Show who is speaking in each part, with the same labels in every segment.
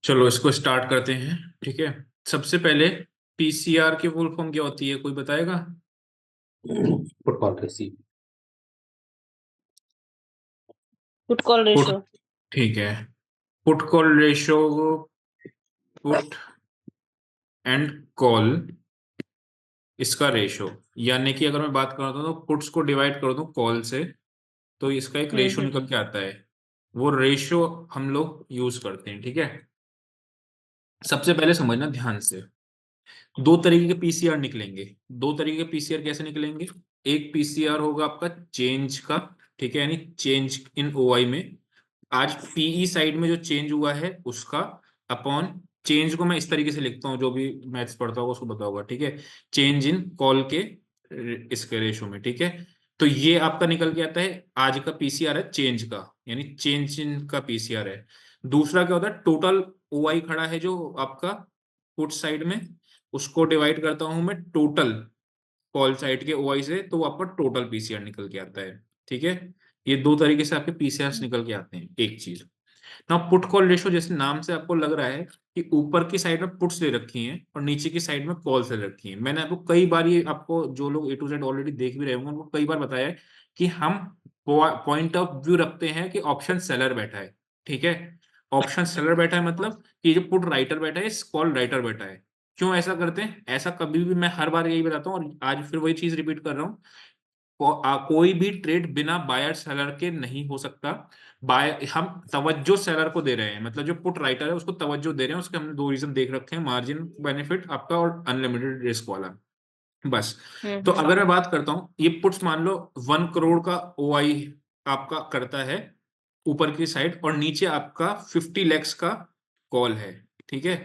Speaker 1: चलो इसको स्टार्ट करते हैं। ठीक है, सबसे पहले पीसीआर की फुल फॉर्म क्या होती है, कोई बताएगा?
Speaker 2: फुटबॉल रेसी।
Speaker 3: Put call
Speaker 1: put,
Speaker 3: ratio.
Speaker 1: ठीक है, put call ratio, put and call इसका रेशो, यानी कि अगर मैं बात करता हूँ तो पुट्स को डिवाइड कर दूं कॉल से तो इसका एक रेशो निकल के आता है। वो रेशो हम लोग यूज करते हैं। ठीक है, सबसे पहले समझना ध्यान से, दो तरीके के पीसीआर निकलेंगे। दो तरीके के पीसीआर कैसे निकलेंगे? एक पीसीआर होगा आपका चेंज का, ठीक है, यानी चेंज इन ओआई में। आज पीई साइड में जो चेंज हुआ है उसका अपॉन चेंज को मैं इस तरीके से लिखता हूँ, जो भी मैथ्स पढ़ता होगा उसको पता होगा। ठीक है, चेंज इन कॉल के इसके रेशो में। ठीक है, तो ये आपका निकल के आता है, आज का पीसीआर है चेंज का, यानी चेंज इन का पीसीआर है। दूसरा क्या होता है, टोटल ओआई खड़ा है जो आपका पुट साइड में, उसको डिवाइड करता हूं मैं टोटल कॉल साइड के ओआई से, तो वो आपका टोटल पीसीआर निकल के आता है। ठीक है, ये दो तरीके से आपके पीसीआर निकल के आते हैं। एक चीज ना, पुट कॉल रेशो जैसे नाम से आपको लग रहा है कि ऊपर की साइड में पुट्स ले रखी हैं और नीचे की साइड में कॉल्स ले रखी हैं। मैंने आपको कई बार, ये आपको जो लोग ए टू जेड ऑलरेडी देख भी रहे होंगे उनको कई बार बताया है कि हम पॉइंट ऑफ व्यू रखते हैं कि ऑप्शन सेलर बैठा है। ठीक है, ऑप्शन सेलर बैठा है मतलब कि जो पुट राइटर बैठा है, कॉल राइटर बैठा है। क्यों ऐसा करते हैं? ऐसा कभी भी मैं हर बार यही बताता हूँ और आज फिर वही चीज रिपीट कर रहा हूँ। कोई भी ट्रेड बिना बायर सेलर के नहीं हो सकता। बाय हम तवज्जो सेलर को दे रहे हैं, मतलब जो पुट राइटर है उसको तवज्जो दे रहे हैं। उसके हमने दो रीजन देख रखे हैं, मार्जिन बेनिफिट आपका और अनलिमिटेड रिस्क वाला, बस। तो अगर मैं बात करता हूं, ये पुट्स मान लो 1 करोड़ का ओआई आपका करता है ऊपर की साइड, और नीचे आपका 50 lakhs का कॉल है। ठीक है,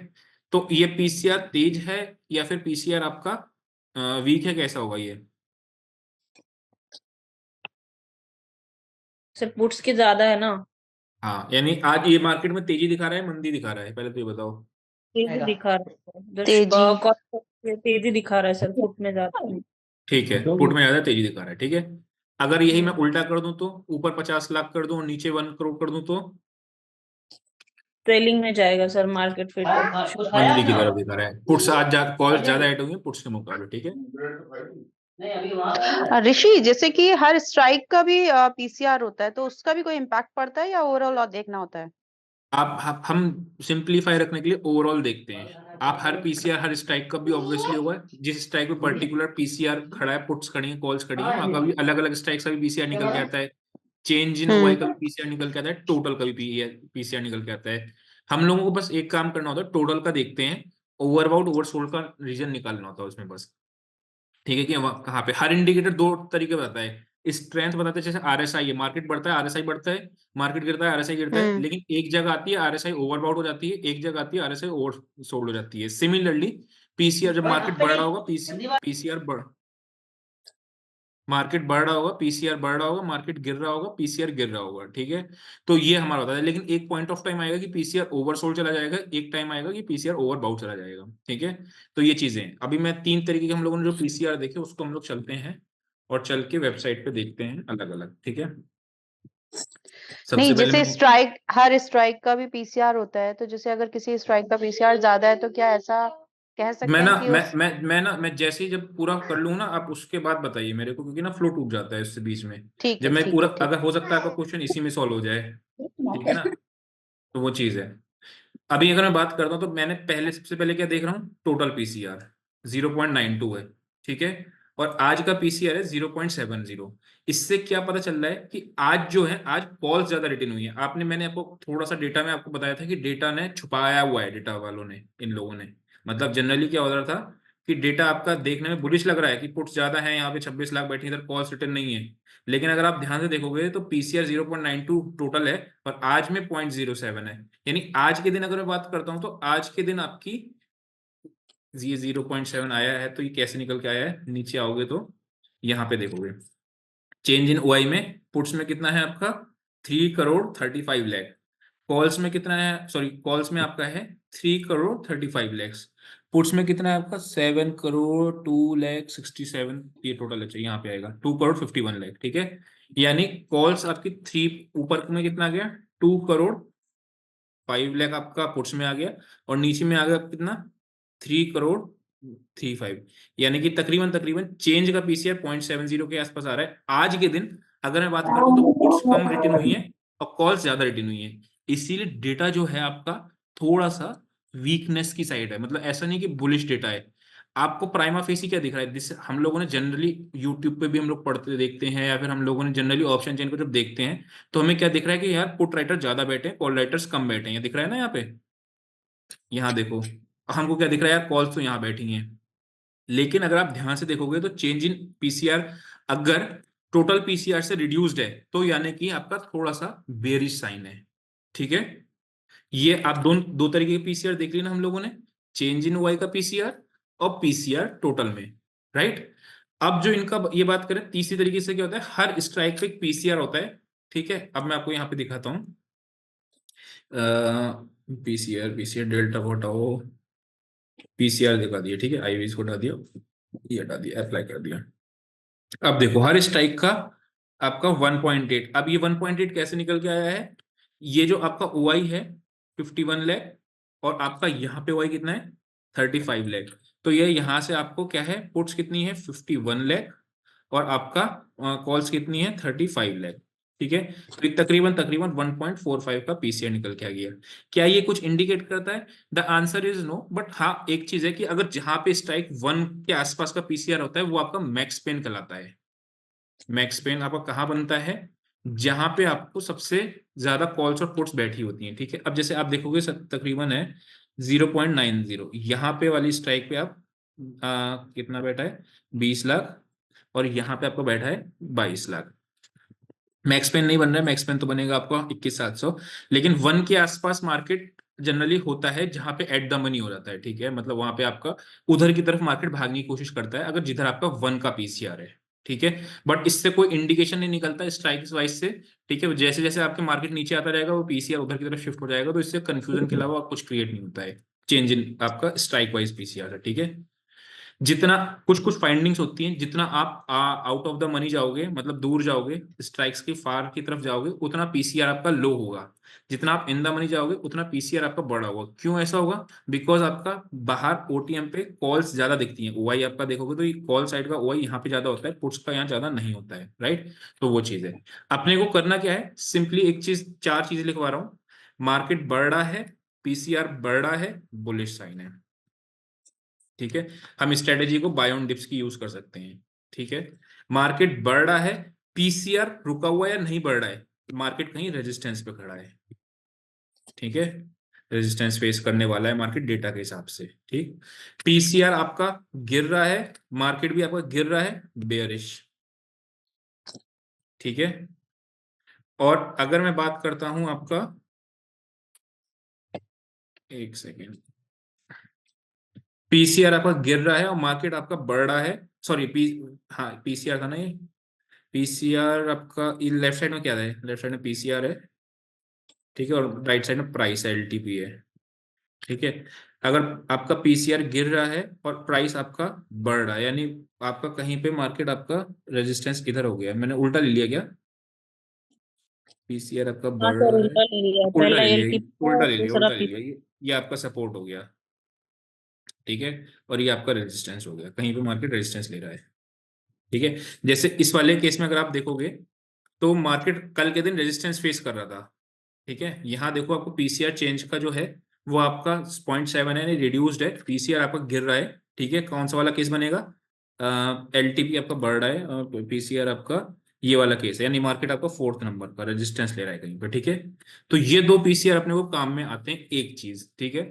Speaker 1: तो ये पीसीआर तेज है या फिर पीसीआर आपका वीक है, कैसा होगा ये?
Speaker 3: सर पुट्स के ज्यादा है ना।
Speaker 1: हाँ, यानी आज ये मार्केट में तेजी दिखा रहा है मंदी दिखा रहा है, पहले तो ये बताओ।
Speaker 3: तेजी दिखा रहा है।
Speaker 4: तेजी।
Speaker 3: तेजी दिखा रहा है सर, पुट में ज्यादा है।
Speaker 1: ठीक है, पुट में ज्यादा तेजी दिखा रहा है। ठीक है, अगर यही मैं उल्टा कर दूं तो ऊपर 50 लाख कर दूं और नीचे 1 करोड़ कर दूं तो
Speaker 3: ट्रेलिंग में जाएगा सर मार्केट फिर तो।
Speaker 1: मंदी की तरफ दिखा रहा है। पुट्स आज कॉल ज्यादा ऐड होंगे पुट्स के मुकाबले। ठीक है,
Speaker 4: ऋषि, जैसे कि हर स्ट्राइक का भी पीसीआर होता है, तो उसका भी कोई इम्पैक्ट पड़ता है या ओवरऑल देखना होता है?
Speaker 1: हम सिंप्लीफाई रखने के लिए ओवरऑल देखते हैं। आप हर पीसीआर हर स्ट्राइक का भी ऑब्वियसली होगा, जिस स्ट्राइक में पर्टिकुलर पीसीआर खड़ा है, पुट्स खड़ी है, कॉल्स खड़ी है, वहां का भी अलग अलग स्ट्राइक का भी पीसीआर निकल के आता है। चेंज इन ओआई का भी पीसीआर निकल के आता है, टोटल का भी पीसीआर निकल के आता है। हम लोगों को बस एक काम करना होता है, टोटल का देखते हैं, ओवरबाउट ओवरसोल्ड का रीजन निकालना होता है उसमें बस। ठीक है, कि कहाँ पे हर इंडिकेटर दो तरीके बताता है। स्ट्रेंथ बताते हैं, जैसे आरएसआई है, मार्केट बढ़ता है आरएसआई बढ़ता है, मार्केट गिरता है आरएसआई गिरता है, लेकिन एक जगह आती है आरएसआई ओवरबाउट हो जाती है, एक जगह आती है आरएसआई ओवर सोल्ड हो जाती है। सिमिलरली पीसीआर, जब मार्केट बढ़ रहा होगा पीसीआर मार्केट बढ़ रहा होगा पीसीआर बढ़ रहा होगा, मार्केट गिर रहा होगा पीसीआर गिर रहा होगा। ठीक है, तो ये हमारा होता है। लेकिन एक पॉइंट ऑफ टाइम आएगा कि पीसीआर ओवरसोल्ड चला जाएगा, एक टाइम आएगा कि पीसीआर ओवरबाउट चला जाएगा। ठीक है, तो ये चीजें हैं। अभी मैं तीन तरीके के हम लोगों ने जो पीसीआर देखे उसको हम लोग चलते हैं और चल के वेबसाइट पे देखते हैं अलग अलग। ठीक है, सबसे
Speaker 4: नहीं,
Speaker 1: पहले
Speaker 4: जैसे
Speaker 1: मैं
Speaker 4: हर स्ट्राइक का भी पीसीआर होता है, तो जैसे अगर किसी स्ट्राइक का पीसीआर ज्यादा है तो क्या ऐसा कह
Speaker 1: मैं
Speaker 4: सकते
Speaker 1: ना
Speaker 4: हैं कि उस
Speaker 1: मैं जैसे ही जब पूरा कर लूँ ना, आप उसके बाद बताइए मेरे को, क्योंकि ना फ्लो टूट जाता है उससे बीच में।
Speaker 4: ठीक
Speaker 1: जब
Speaker 4: है,
Speaker 1: मैं
Speaker 4: ठीक
Speaker 1: पूरा,
Speaker 4: है, ठीक
Speaker 1: अगर हो सकता है आपका क्वेश्चन इसी में सॉल्व हो जाए, ठीक है ना, तो वो चीज है। अभी अगर मैं बात करता हूँ तो मैंने पहले, सबसे पहले क्या देख रहा हूँ, टोटल पीसीआर 0.92 है। ठीक है, और आज का पीसीआर है 0.70। इससे क्या पता चल रहा है कि आज जो है, आज कॉल्स ज्यादा रिटर्न हुई है। मैंने आपको थोड़ा सा डेटा में आपको बताया था कि डेटा ने छुपाया हुआ है, डेटा वालों ने, इन लोगों ने। मतलब जनरली क्या हो रहा था कि डेटा आपका देखने में बुलिश लग रहा है कि पुट्स ज्यादा है, यहाँ पे 26 लाख बैठी, इधर कॉल्स रिटर्न नहीं है। लेकिन अगर आप ध्यान से देखोगे तो पीसीआर 0.92 टोटल है और आज में 0.07 है। यानी आज के दिन अगर मैं बात करता हूं तो आज के दिन आपकी ये 0.7 आया है। तो ये कैसे निकल के आया है, नीचे आओगे तो यहाँ पे देखोगे, चेंज इन ओआई में पुट्स में कितना है आपका, 3 करोड़ 35 लाख। कॉल्स में कितना है, सॉरी, कॉल्स में आपका है 3 करोड़ 35 लाख। पुट्स में कितना है आपका, 7 करोड़ 2 लाख 67। ये टोटल है, यहाँ पे आएगा 2 करोड़ 51 लाख। ठीक है, यानी कॉल्स आपकी थ्री, ऊपर में कितना आ गया, 2 करोड़ 5 लाख आपका पुट्स में आ गया और नीचे में आ गया कितना 3,35,00,000, यानी कि तकरीबन तकरीबन चेंज का पीसीआर 0.70 के आसपास आ रहा है आज के दिन। अगर मैं बात करूं तो पुट्स कम रिटर्न हुई है और कॉल्स ज्यादा रिटर्न हुई है, इसीलिए डेटा जो है आपका थोड़ा सा वीकनेस की साइड है। मतलब ऐसा नहीं कि बुलिश डेटा है। आपको प्राइमा फेसी क्या दिख रहा है, जिससे हम लोगों ने जनरली यूट्यूब पे भी हम लोग पढ़ते देखते हैं या फिर हम लोगों ने जनरली ऑप्शन चेन को जब देखते हैं तो हमें क्या दिख रहा है कि यार पुट राइटर ज्यादा बैठे हैं, कॉल राइटर्स कम बैठे हैं, ये दिख रहा है ना यहाँ पे। यहाँ देखो हमको क्या दिख रहा है यार, कॉल्स तो यहाँ बैठी हैं, लेकिन अगर आप ध्यान से देखोगे तो चेंज इन पीसीआर अगर टोटल पीसीआर से रिड्यूस्ड है तो यानी कि आपका थोड़ा सा बेरिश साइन है। ठीक है, ये आप दो तरीके के पीसीआर देख लिए ना हम लोगों ने, चेंज इन वाई का पीसीआर और पीसीआर टोटल में, राइट। अब जो इनका ये बात करें तीसरी तरीके से क्या होता है, हर स्ट्राइक पे एक पीसीआर होता है। ठीक है, अब मैं आपको यहाँ पे दिखाता हूँ पीसीआर पीसीआर डेल्टा को हटाओ, पीसीआर दिखा दिया। ठीक है, आईवीज को हटा दिया, ये हटा दिया, अप्लाई कर दिया। अब देखो हर स्ट्राइक का आपका 1.8, अब ये 1.8 कैसे निकल के आया है, ये जो आपका ओआई है 51 लाख और आपका यहाँ पे ओआई कितना है 35 लाख, तो ये यहाँ से आपको क्या है, पुट्स कितनी है 51 लाख और आपका कॉल्स कितनी है 35 लाख। ठीक है, तो तकरीबन तकरीबन 1.45 का पीसीआर निकल के आ गया। क्या ये कुछ इंडिकेट करता है, the answer is no, but हाँ एक चीज है कि अगर जहां पे स्ट्राइक 1 के आसपास का पीसीआर होता है वो आपका मैक्स पेन कहलाता है। मैक्स पेन आपका कहाँ बनता है, जहां पे आपको सबसे ज्यादा कॉल्स और पुट्स बैठी होती हैं। ठीक है, अब जैसे आप देखोगे तकरीबन है 0.90, यहाँ पे वाली स्ट्राइक पे आप कितना बैठा है 20 लाख और यहाँ पे आपको बैठा है 22 लाख। मैक्स पेन नहीं बन रहा है, मैक्स पेन तो बनेगा आपको 21,700, लेकिन 1 के आसपास मार्केट जनरली होता है जहां पे एट द मनी हो जाता है। ठीक है, मतलब वहां पे आपका उधर की तरफ मार्केट भागने की कोशिश करता है अगर जिधर आपका 1 का पीसीआर है। ठीक है, बट इससे कोई इंडिकेशन नहीं निकलता स्ट्राइक वाइज से। ठीक है, जैसे जैसे आपके मार्केट नीचे आता रहेगा वो पीसीआर उधर की तरफ शिफ्ट हो जाएगा, तो इससे कंफ्यूजन के अलावा कुछ क्रिएट नहीं होता है चेंज इन आपका स्ट्राइक वाइज पीसीआर है। ठीक है, जितना कुछ कुछ फाइंडिंग्स होती हैं, जितना आप आउट ऑफ द मनी जाओगे मतलब दूर जाओगे स्ट्राइक्स की फार की तरफ जाओगे उतना पीसीआर आपका लो होगा, जितना आप इन द मनी जाओगे उतना पीसीआर आपका बड़ा होगा। क्यों ऐसा होगा, बिकॉज आपका बाहर ओटीएम पे कॉल्स ज्यादा दिखती हैं, ओआई आपका देखोगे तो ये कॉल साइड का ओआई यहाँ पे ज्यादा होता है, पुट्स का यहाँ ज्यादा नहीं होता है, राइट। तो वो चीज है, अपने को करना क्या है, सिंपली एक चीज, 4 चीजें लिखवा रहा हूँ। मार्केट बढ़ रहा है, पीसीआर बढ़ रहा है, बुलिश साइन है। ठीक है, हम स्ट्रेटेजी को बाय ऑन डिप्स की यूज कर सकते हैं। ठीक है, मार्केट बढ़ रहा है, पीसीआर रुका हुआ या नहीं बढ़ रहा है, मार्केट कहीं रेजिस्टेंस पे खड़ा है। ठीक है, रेजिस्टेंस फेस करने वाला है मार्केट डेटा के हिसाब से। ठीक, पीसीआर आपका गिर रहा है, मार्केट भी आपका गिर रहा है, बेयरिश। ठीक है, और अगर मैं बात करता हूं आपका, एक सेकेंड, पीसीआर आपका गिर रहा है और मार्केट आपका बढ़ रहा है, सॉरी हाँ पीसीआर था ना ये, पीसीआर आपका लेफ्ट साइड में क्या है, लेफ्ट साइड में पीसीआर है। ठीक है, और राइट साइड में प्राइस है, एलटीपी है। ठीक है, अगर आपका पीसीआर गिर रहा है और प्राइस आपका बढ़ रहा है, यानी आपका कहीं पे मार्केट आपका रेजिस्टेंस इधर हो गया, मैंने उल्टा ले लिया क्या, पीसीआर आपका
Speaker 3: हाँ
Speaker 1: बढ़
Speaker 3: सर
Speaker 1: रहा है,
Speaker 3: उल्टा ले लिया,
Speaker 1: उल्टा
Speaker 3: पहला
Speaker 1: ले लिया,
Speaker 3: एलटीपी
Speaker 1: उल्टा
Speaker 3: था
Speaker 1: ले लिया,
Speaker 3: दूसरा
Speaker 1: उल्टा ले लिया, ये आपका सपोर्ट हो गया। ठीक है, और ये आपका रेजिस्टेंस हो गया, कहीं पे मार्केट रेजिस्टेंस ले रहा है। ठीक है, जैसे इस वाले केस में अगर आप देखोगे तो मार्केट कल के दिन रेजिस्टेंस फेस कर रहा था। ठीक है, यहाँ देखो आपको पीसीआर चेंज का जो है वो आपका 0.7 है, रिड्यूस्ड है, पीसीआर आपका गिर रहा है। ठीक है, कौन सा वाला केस बनेगा, एलटीपी आपका बढ़ रहा है और पीसीआर आपका ये वाला केस है, यानी मार्केट आपका 4th नंबर का रेजिस्टेंस ले रहा है कहीं पर। ठीक है, तो ये 2 पीसीआर अपने को काम में आते हैं। एक चीज, ठीक है,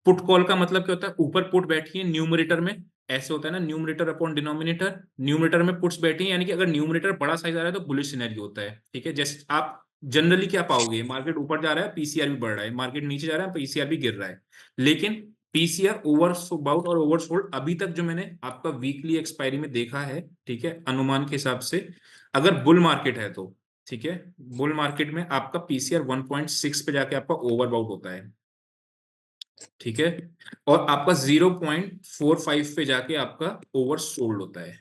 Speaker 1: पुट कॉल का मतलब क्या होता है, ऊपर पुट बैठी है न्यूमरेटर में, ऐसे होता है ना, न्यूमरेटर अपॉन डिनोमिनेटर, न्यूमरेटर में पुट्स बैठी है, यानी कि अगर न्यूमरेटर बड़ा साइज आ रहा है तो बुलिश सिनेरियो होता है। ठीक है, जैसे आप जनरली क्या पाओगे, मार्केट ऊपर जा रहा है पीसीआर भी बढ़ रहा है, मार्केट नीचे जा रहा है पीसीआर भी गिर रहा है, लेकिन पीसीआर ओवरबाउट और ओवरसोल्ड अभी तक जो मैंने आपका वीकली एक्सपायरी में देखा है, ठीक है, अनुमान के हिसाब से अगर बुल मार्केट है तो, ठीक है, बुल मार्केट में आपका पीसीआर 1.6 पे जाके आपका ओवरबाउट होता है। ठीक है, और आपका 0.45 पे जाके आपका ओवर सोल्ड होता है।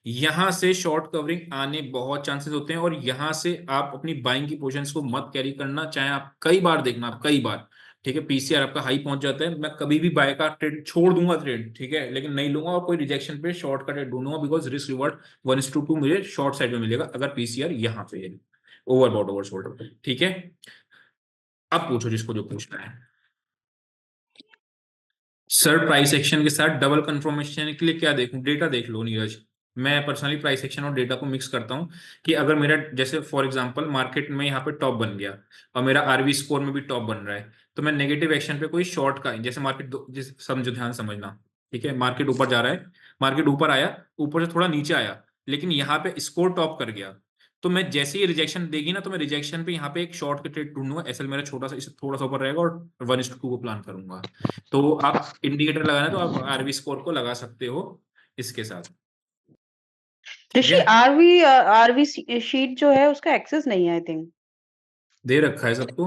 Speaker 1: यहां से शॉर्ट कवरिंग आने बहुत चांसेस होते हैं, और यहां से आप अपनी बाइंग की पोजीशंस को मत कैरी करना, चाहे आप कई बार देखना, आप कई बार, ठीक है। पीसीआर आपका हाई पहुंच जाता है, मैं कभी भी बाय का ट्रेड छोड़ दूंगा ट्रेड, ठीक है, लेकिन नहीं लूंगा और कोई रिजेक्शन पे शॉर्ट का ट्रेड ढूंढूंगा, बिकॉज रिस्क रिवॉर्ड 1:2 मुझे शॉर्ट साइड में मिलेगा अगर पीसीआर यहाँ पे है, ओवरबॉट ओवरसोल्ड, ठीक है। अब पूछो जिसको जो पूछना है। सर प्राइस एक्शन के साथ डबल कंफर्मेशन के लिए क्या देखूं? डेटा देख लो नीरज। मैं पर्सनली प्राइस एक्शन और डेटा को मिक्स करता हूं कि अगर मेरा, जैसे फॉर एग्जांपल मार्केट में यहाँ पे टॉप बन गया और मेरा आरवी स्कोर में भी टॉप बन रहा है, तो मैं नेगेटिव एक्शन पे कोई शॉर्ट का, जैसे मार्केट, समझो, ध्यान समझना, ठीक है। मार्केट ऊपर जा रहा है, मार्केट ऊपर आया, ऊपर से थोड़ा नीचे आया, लेकिन यहाँ पे स्कोर टॉप कर गया, तो मैं जैसे ही रिजेक्शन देगी ना, तो मैं रिजेक्शन पे यहाँ पे एक शॉर्ट का ट्रेड ढूंढूंगा, एसएल मेरा छोटा सा, इससे थोड़ा सा ऊपर रहेगा, और 1:2 को प्लान करूंगा। तो आप इंडिकेटर लगाना, तो आप आरवी स्कोर को लगा सकते हो इसके साथ, ठीक
Speaker 4: ऋषि,
Speaker 1: है।
Speaker 4: आरवी शीट जो है उसका एक्सेस नहीं है आई थिंक।
Speaker 1: दे रखा है सबको।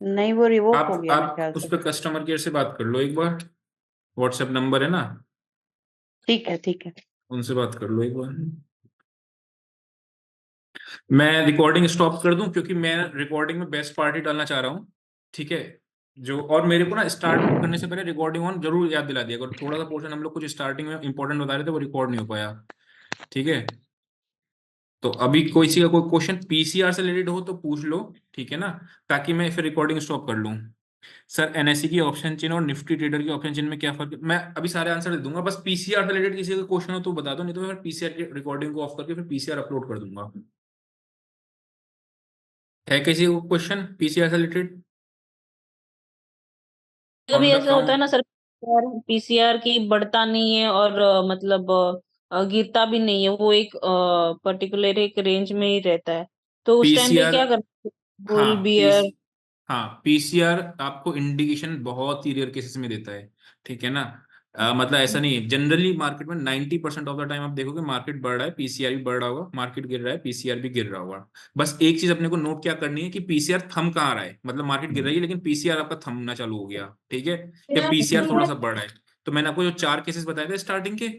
Speaker 4: नहीं, वो रिवोक हो
Speaker 1: आप
Speaker 4: गया मेरे ख्याल
Speaker 1: उस
Speaker 4: से।
Speaker 1: पर कस्टमर केयर से बात कर लो एक बार, व्हाट्सएप नंबर है ना,
Speaker 4: ठीक है, ठीक है।
Speaker 1: उनसे बात कर लो एक बार। मैं रिकॉर्डिंग स्टॉप कर दूं, क्योंकि मैं रिकॉर्डिंग में बेस्ट पार्टी डालना चाह रहा हूँ, ठीक है। जो, और मेरे को ना स्टार्ट करने से पहले रिकॉर्डिंग ऑन जरूर याद दिला दिया करो, थोड़ा सा पोर्शन हम लोग कुछ स्टार्टिंग में इंपॉर्टेंट बता रहे थे, वो रिकॉर्ड नहीं हो पाया, ठीक है। तो अभी कोई सी का कोई क्वेश्चन पीसीआर से रिलेटेड हो तो पूछ लो, ठीक है ना, ताकि मैं फिर रिकॉर्डिंग स्टॉप कर लूं। सर एनएससी की ऑप्शन चेन और निफ्टी ट्रेडर की ऑप्शन चेन में क्या फर्क है? मैं अभी सारे आंसर दे दूंगा, बस पीसीआर से रिलेटेड किसी का क्वेश्चन हो तो बता दो, नहीं तो मैं पीसीआर की रिकॉर्डिंग को ऑफ करके फिर पीसीआर अपलोड कर दूंगा। है किसी को क्वेश्चन पीसीआर से रिलेटेड
Speaker 3: कभी
Speaker 1: ऑन द
Speaker 3: ऐसा होता है
Speaker 1: काउंट?
Speaker 3: ना सर, पीसीआर की बढ़ता नहीं है और मतलब गिरता भी नहीं है, वो एक पर्टिकुलर एक रेंज में ही रहता है, तो उस टाइम पे
Speaker 1: पीसीआर,
Speaker 3: क्या करते हैं? बुल
Speaker 1: हाँ
Speaker 3: बियर?
Speaker 1: हाँ, पीसीआर आपको इंडिकेशन बहुत ही रेयर केसेस में देता है, ठीक है ना। मतलब ऐसा नहीं है, जनरली मार्केट में 90% ऑफ द टाइम आप देखोगे मार्केट बढ़ रहा है, पीसीआर भी बढ़ रहा होगा, मार्केट गिर रहा है, पीसीआर भी गिर रहा होगा। बस एक चीज अपने को नोट क्या करनी है कि पीसीआर थम कहाँ रहा है, मतलब मार्केट गिर रही है लेकिन पीसीआर आपका थमना चालू हो गया, ठीक है, या पीसीआर थोड़ा सा बढ़ रहा है। तो मैंने आपको जो 4 केसेस बताए थे स्टार्टिंग के,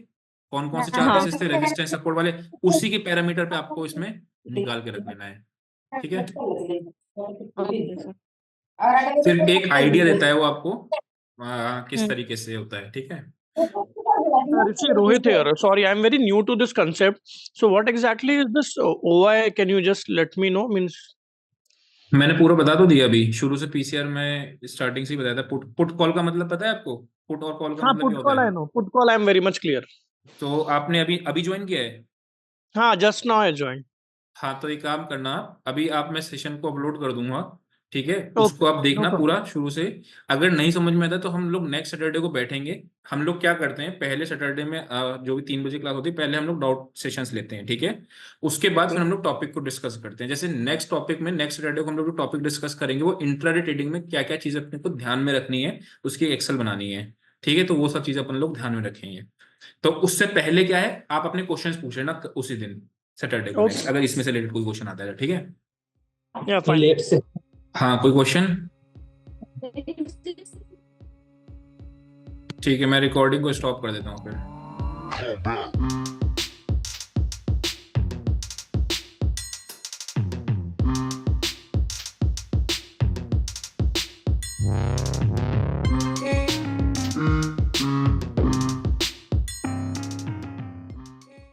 Speaker 1: कौन कौन से 4
Speaker 3: हाँ।
Speaker 1: केसेस थे रेजिस्टेंस सपोर्ट वाले, उसी के पैरामीटर पे आपको इसमें निकाल के रख लेना है, ठीक है।
Speaker 3: Okay sir.
Speaker 1: सिर्फ एक आइडिया देता है वो आपको किस तरीके से होता है, ठीक है।
Speaker 5: Rishi, Rohit here. Sorry, I'm very new to this concept. So, what exactly is this OI? Can you just let me know? Means,
Speaker 1: मैंने पूरा बता तो दिया अभी शुरू से, पीसीआर में स्टार्टिंग से ही बताया था। पुट कॉल का मतलब पता है आपको? पुट और कॉल का
Speaker 5: हाँ,
Speaker 1: मतलब क्या
Speaker 5: put
Speaker 1: होता
Speaker 5: call I
Speaker 1: है?
Speaker 5: know. Put call I'm very much clear.
Speaker 1: तो आपने अभी अभी ज्वाइन किया है?
Speaker 5: हाँ, just now I joined.
Speaker 1: हाँ, तो एक काम करना, अभी आप, मैं सेशन को अपलोड कर दूंगा, ठीक है,
Speaker 5: Okay,
Speaker 1: उसको आप
Speaker 5: no
Speaker 1: देखना
Speaker 5: problem.
Speaker 1: पूरा शुरू से। अगर नहीं समझ में आता तो हम लोग नेक्स्ट सैटरडे को बैठेंगे। हम लोग क्या करते हैं, पहले सैटरडे में जो भी 3 बजे क्लास होती है, पहले हम लोग डाउट सेशंस लेते हैं, ठीक है। उसके बाद फिर हम लोग टॉपिक को डिस्कस करते हैं। जैसे नेक्स्ट टॉपिक में नेक्स्ट सैटरडे को हम लोग जो टॉपिक डिस्कस करेंगे वो इंट्राडे ट्रेडिंग में क्या क्या चीजें अपने को ध्यान में रखनी है, उसकी एक्सेल बनानी है, ठीक है। तो वो सब चीजें अपन लोग ध्यान में रखेंगे। तो उससे पहले क्या है, आप अपने क्वेश्चंस पूछ लेना उसी दिन सैटरडे को नेक्स्ट,
Speaker 5: Okay.
Speaker 1: अगर इसमें से रिलेटेड कोई क्वेश्चन आता है तो, ठीक है।
Speaker 5: Yeah, fine.
Speaker 2: लेट से
Speaker 1: हाँ, कोई क्वेश्चन? ठीक है, मैं रिकॉर्डिंग को स्टॉप कर देता हूँ फिर।